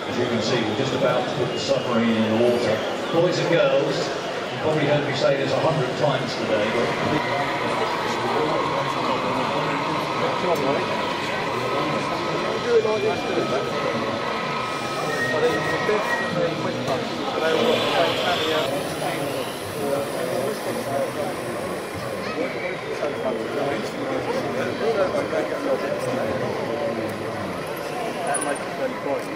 As you can see, we're just about to put the submarine in the water. Boys and girls, you've probably heard me say this 100 times today, That might be very important.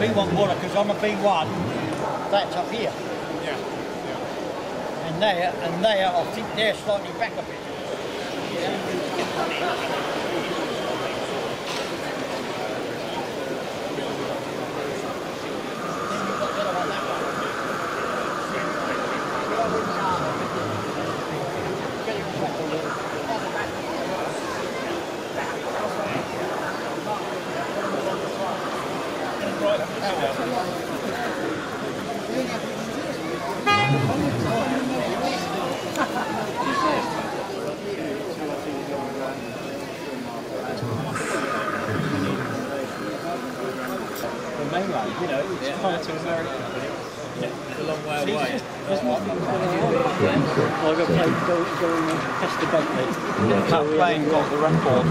B1 water, because on the B1, that's up here. Yeah. And there, I think they're slightly back a bit. The mainland, you know, it's far to America. It's a long way away. I've got to go and test the Bentley. That plane got the record.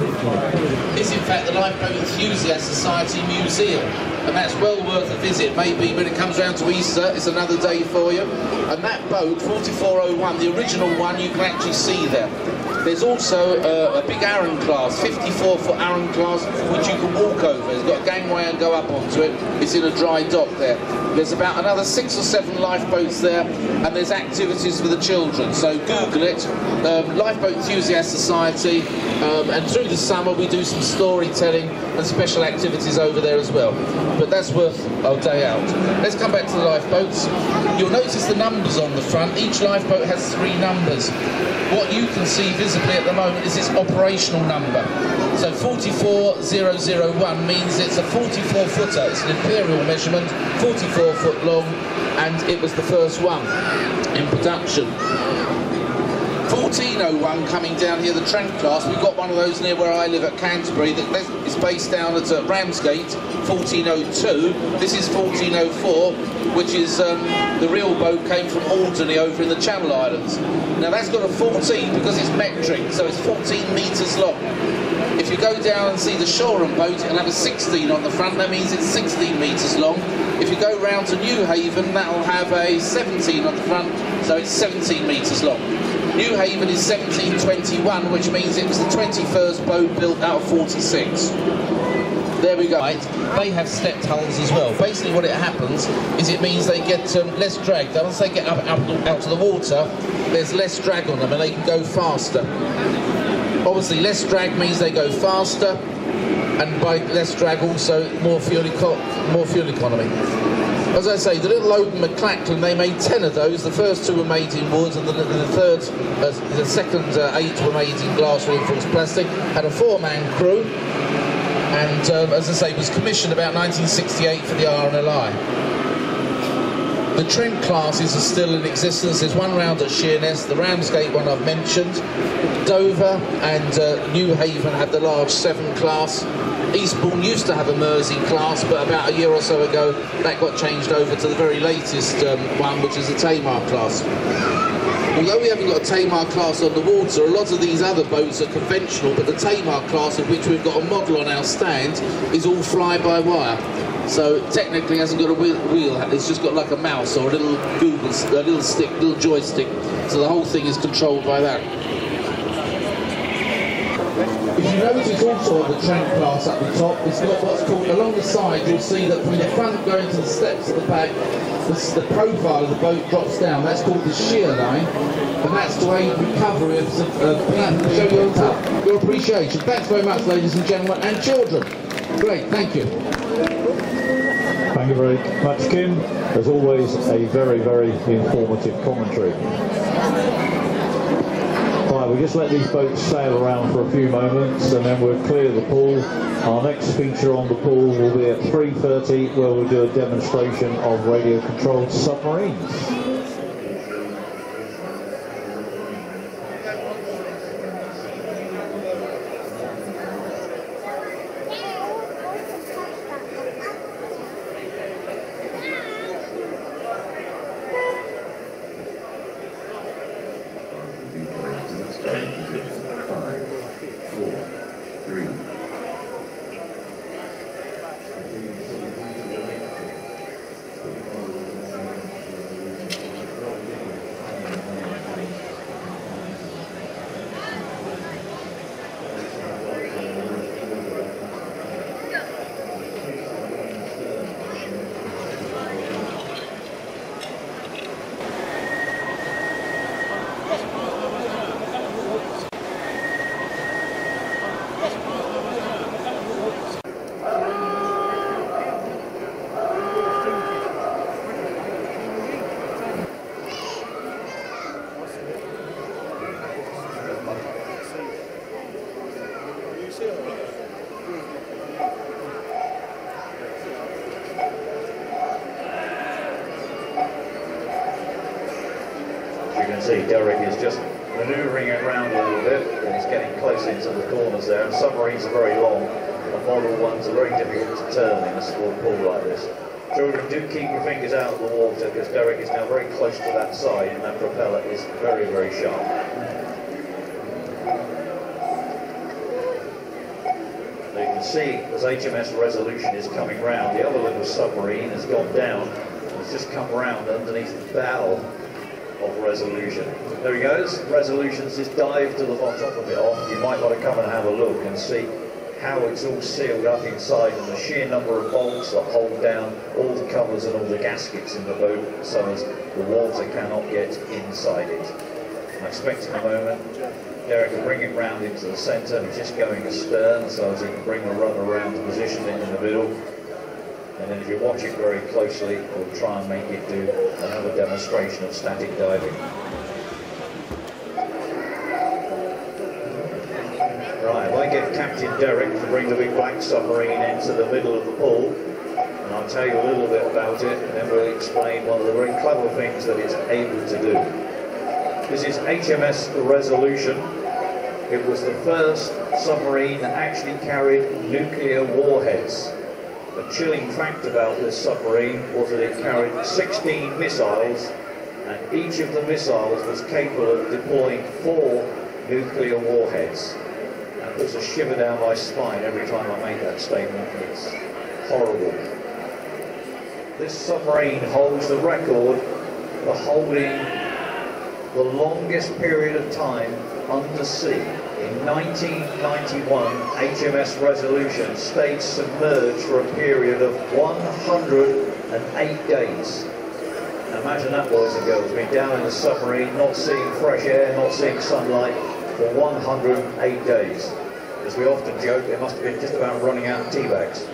It's in fact the Lifeboat Enthusiast Society Museum, and that's well worth a visit. Maybe when it comes round to Easter, it's another day for you. And that boat, 4401, the original one, you can actually see there. There's also a big Arran class, 54-foot Arran class, which you can walk over. It's got a gangway and go up onto it. It's in a dry dock there. There's about another 6 or 7 lifeboats there, and there's activities for the children. So Google it, Lifeboat Enthusiast Society, and through the summer we do some storytelling and special activities over there as well. But that's worth a day out. Let's come back to the lifeboats. You'll notice the numbers on the front. Each lifeboat has 3 numbers. What you can see visibly at the moment is its operational number. So 44001 means it's a 44-footer. It's an imperial measurement, 44 foot long, and it was the first one in production. 1401 coming down here, the Trent class. We've got one of those near where I live at Canterbury that is based down at Ramsgate, 1402. This is 1404, which is the real boat came from Alderney over in the Channel Islands. Now that's got a 14 because it's metric, so it's 14 metres long. If you go down and see the Shoreham boat, it'll have a 16 on the front, that means it's 16 metres long. If you go round to Newhaven, that'll have a 17 on the front, so it's 17 metres long. Newhaven is 1721, which means it was the 21st boat built out of 46. There we go. Right. They have stepped hulls as well. Basically what it happens is it means they get less drag. Once they get out to the water, there's less drag on them and they can go faster. Obviously less drag means they go faster, and by less drag also more fuel economy. As I say, the little Oden McLachlan, they made 10 of those. The first 2 were made in wood, and the second 8 were made in glass reinforced plastic. Had a 4-man crew, and as I say, was commissioned about 1968 for the RNLI. The Trent classes are still in existence. There's one round at Sheerness, the Ramsgate one I've mentioned. Dover and Newhaven had the large 7 class. Eastbourne used to have a Mersey class, but about a year or so ago that got changed over to the very latest one, which is the Tamar class. Although we haven't got a Tamar class on the water, a lot of these other boats are conventional, but the Tamar class, of which we've got a model on our stand, is all fly-by-wire. So technically it hasn't got a wheel, it's just got like a mouse or a little joystick, so the whole thing is controlled by that. If you notice also on the Trent class at the top, it's got what's called, along the side you'll see that from the front going to the steps at the back, the profile of the boat drops down. That's called the shear line, and that's to aid recovery of people. Show your appreciation. Thanks very much, ladies and gentlemen, and children. Great, thank you. Thank you very much, Kim. As always, a very, very informative commentary. Right, we'll just let these boats sail around for a few moments and then we'll clear the pool. Our next feature on the pool will be at 3:30, where we'll do a demonstration of radio-controlled submarines. See, Derek is just manoeuvring it around a little bit, and he's getting close into the corners there. And submarines are very long, and model ones are very difficult to turn in a small pool like this. Children, do keep your fingers out of the water, because Derek is now very close to that side, and that propeller is very, very sharp. You can see as HMS Resolution is coming round, the other little submarine has gone down. It's just come round underneath the bow of Resolution. There he goes. Resolution's just dived to the bottom of it off. You might want to come and have a look and see how it's all sealed up inside, and the sheer number of bolts that hold down all the covers and all the gaskets in the boat so as the water cannot get inside it. I expect in a moment Derek will bring it round into the centre. He's just going astern so as he can bring the rudder around to position it in the middle. And then if you watch it very closely, we'll try and make it do another demonstration of static diving. Right, well, I get Captain Derek to bring the big black submarine into the middle of the pool. And I'll tell you a little bit about it, and then we'll explain one of the very clever things that it's able to do. This is HMS Resolution. It was the first submarine that actually carried nuclear warheads. The chilling fact about this submarine was that it carried 16 missiles, and each of the missiles was capable of deploying 4 nuclear warheads. And it puts a shiver down my spine every time I make that statement. It's horrible. This submarine holds the record for holding the longest period of time under sea. In 1991, HMS Resolution stayed submerged for a period of 108 days. Now imagine that, boys and girls, being down in the submarine, not seeing fresh air, not seeing sunlight for 108 days. As we often joke, they must have been just about running out of tea bags.